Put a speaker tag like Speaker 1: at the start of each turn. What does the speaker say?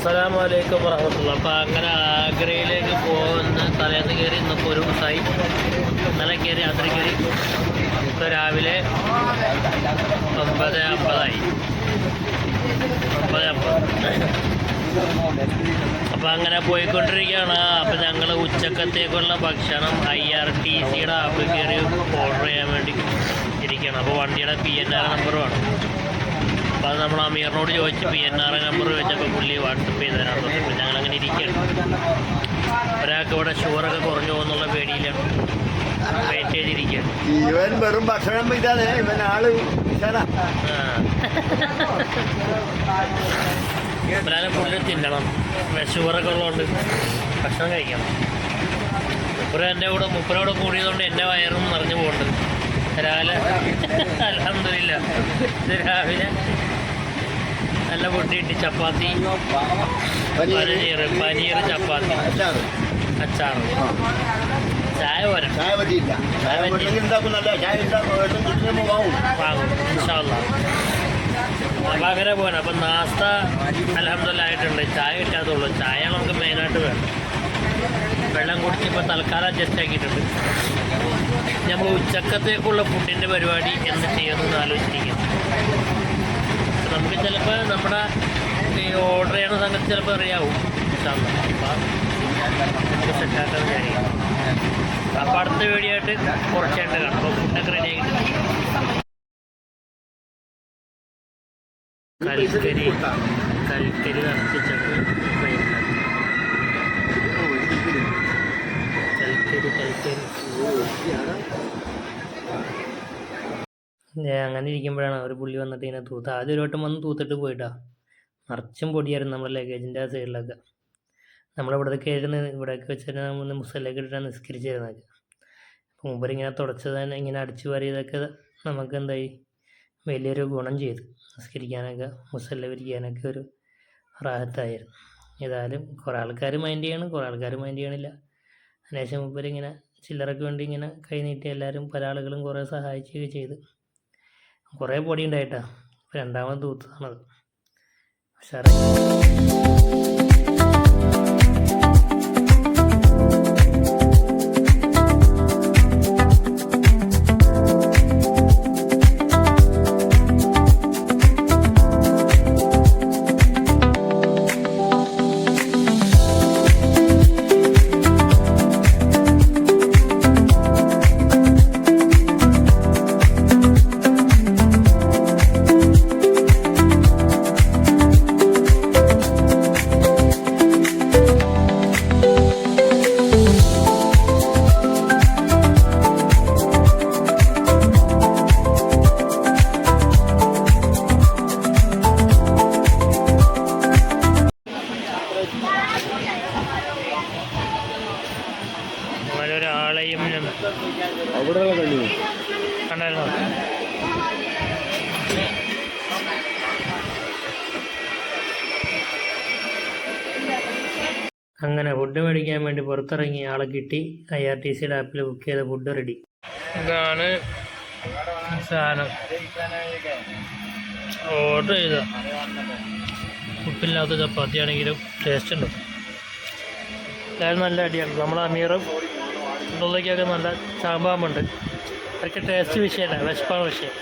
Speaker 1: അസ്സലാമലൈക്കും വറഹ്മത്തുള്ളാഹി. അപ്പോൾ അങ്ങനെ ആഗ്രയിലേക്ക് പോകുന്ന തലേന്ന് കയറി ഇന്നിപ്പോൾ ഒരു ദിവസമായി. ഇന്നലെ കയറി രാത്രി കയറി ഇപ്പോൾ രാവിലെ 9:50 അപ്പോൾ അങ്ങനെ പോയിക്കൊണ്ടിരിക്കുകയാണ്. അപ്പോൾ ഞങ്ങൾ ഉച്ചക്കത്തേക്കുള്ള ഭക്ഷണം IRTCയുടെ ആപ്പിൽ കയറി ഓർഡർ ചെയ്യാൻ വേണ്ടി ഇരിക്കുകയാണ്. അപ്പോൾ വണ്ടിയുടെ PNR നമ്പറുമാണ്. അപ്പോൾ അത് നമ്മൾ അമീറിനോട് ചോദിച്ച് PNR നമ്പർ ചോദിച്ചപ്പോൾ പുള്ളി വാട്സപ്പ് ചെയ്ത് തരാൻ പറഞ്ഞു. അപ്പോൾ ഞങ്ങളങ്ങനെ ഇരിക്കുകയാണ്. ഒരാൾക്ക് ഇവിടെ ഷുഗറൊക്കെ കുറഞ്ഞു പോകുന്നുള്ള പേടിയിലാണ് വെയിറ്റ് ചെയ്തിരിക്കുകയാണ്.
Speaker 2: ഇവൻ വെറും ഭക്ഷണം ഇതാണ്, ഇവൻ ആള്
Speaker 1: ഇവരാനെ പുള്ളി തിന്നണം. ഷുഗറൊക്കെ ഉള്ളതുകൊണ്ട് ഭക്ഷണം കഴിക്കണം. മുപ്പരോടെ കൂടിയതുകൊണ്ട് എൻ്റെ വയറും നിറഞ്ഞു പോകുന്നുണ്ട്. രാവിലെ അൽഹംദുലില്ലാ ഇത് രാവിലെ നല്ല പൊട്ടിയിട്ട് ചപ്പാത്തി, പനീർ ചപ്പാത്തി, അച്ചാറ്, ചായ പോരാ. വാങ്ങും ഇൻഷാ അല്ലാഹ്. അപ്പം അങ്ങനെ പോകാൻ. അപ്പം നാസ്ത അൽഹംദുലില്ലാ ആയിട്ടുണ്ട്. ചായ കിട്ടാത്തുള്ളൂ. ചായ നമുക്ക് മെയിനായിട്ട് വേണം. വെള്ളം കുടിച്ച് ഇപ്പോൾ തൽക്കാലം അഡ്ജസ്റ്റ് ആക്കിയിട്ടുണ്ട്. നമ്മൾ ഉച്ചക്കത്തേക്കുള്ള ഫുഡിൻ്റെ പരിപാടി എന്ത് ചെയ്യുമെന്ന് ആലോചിച്ചിരിക്കുന്നു. നമുക്ക് ചിലപ്പോൾ നമ്മുടെ ഈ ഓർഡർ ചെയ്യുന്ന സംഗതി ചിലപ്പോൾ അറിയാവും. അപ്പം നമുക്ക് സെറ്റാക്കാൻ കഴിയും. അപ്പോൾ അടുത്ത വീഡിയോ ആയിട്ട് കുറച്ചായിട്ട് കാണാം. അപ്പോൾ ഫുഡൊക്കെ റെഡി ആയിട്ട് കൽക്കരി നിറച്ചിട്ടുണ്ട്. അങ്ങനെ ഇരിക്കുമ്പോഴാണ് ഒരു പുള്ളി വന്നിട്ട് ഇങ്ങനെ തൂത്ത്. ആദ്യം ഒരു വട്ടം വന്ന് തൂത്തിട്ട് പോയിട്ടാ. നിറച്ചും പൊടിയായിരുന്നു നമ്മുടെ ലഗേജിൻ്റെ ആ സൈഡിലൊക്കെ. നമ്മളിവിടേക്ക് ഇവിടേക്ക് വെച്ചിട്ട് നമ്മൾ മുസലിലേക്ക് ഇട്ടിട്ടാണ് നിസ്കരിച്ചിരുന്നത്. അപ്പോൾ മൂപ്പരിങ്ങനെ തുടച്ചത് തന്നെ ഇങ്ങനെ അടിച്ചു വാരിയതൊക്കെ നമുക്ക് എന്തായി വലിയൊരു ഗുണം ചെയ്തു. നിസ്കരിക്കാനൊക്കെ മുസല്ല വിരിക്കാനൊക്കെ ഒരു റാഹത്തായിരുന്നു. ഏതായാലും കുറേ ആൾക്കാർ മൈൻഡ് ചെയ്യണം, കുറേ ആൾക്കാർ മൈൻഡ് ചെയ്യണില്ല. അതിനുശേഷം മൂപ്പരിങ്ങനെ ചില്ലറയ്ക്ക് വേണ്ടി ഇങ്ങനെ കൈ നീട്ടി എല്ലാവരും പല ആളുകളും കുറേ സഹായിക്കുകയൊക്കെ ചെയ്ത്. കുറേ പൊടി ഉണ്ടായിട്ടാണ്. രണ്ടാമത് തൂത്തതാണത്. ഉഷാറായി. ഒരാളെയും കണ്ടായിരുന്നോ? അങ്ങനെ ഫുഡ് മേടിക്കാൻ വേണ്ടി പുറത്തിറങ്ങി ആളെ കിട്ടി. IRTCയുടെ ആപ്പിൽ ബുക്ക് ചെയ്ത ഫുഡ് റെഡി. ഇതാണ് സാധനം. ഓർഡർ ചെയ്ത ഉപ്പില്ലാത്ത ചപ്പാത്തിയാണെങ്കിലും ടേസ്റ്റ് ഉണ്ട്. അതായത് നല്ല അടിയാണ്. നമ്മൾ അമീറും ഉള്ളിലേക്കൊക്കെ നല്ല ചാമ്പാമ്പുണ്ട്. അതൊക്കെ ടേസ്റ്റ് വിഷയമല്ല, വിശപ്പാണ് വിഷയം.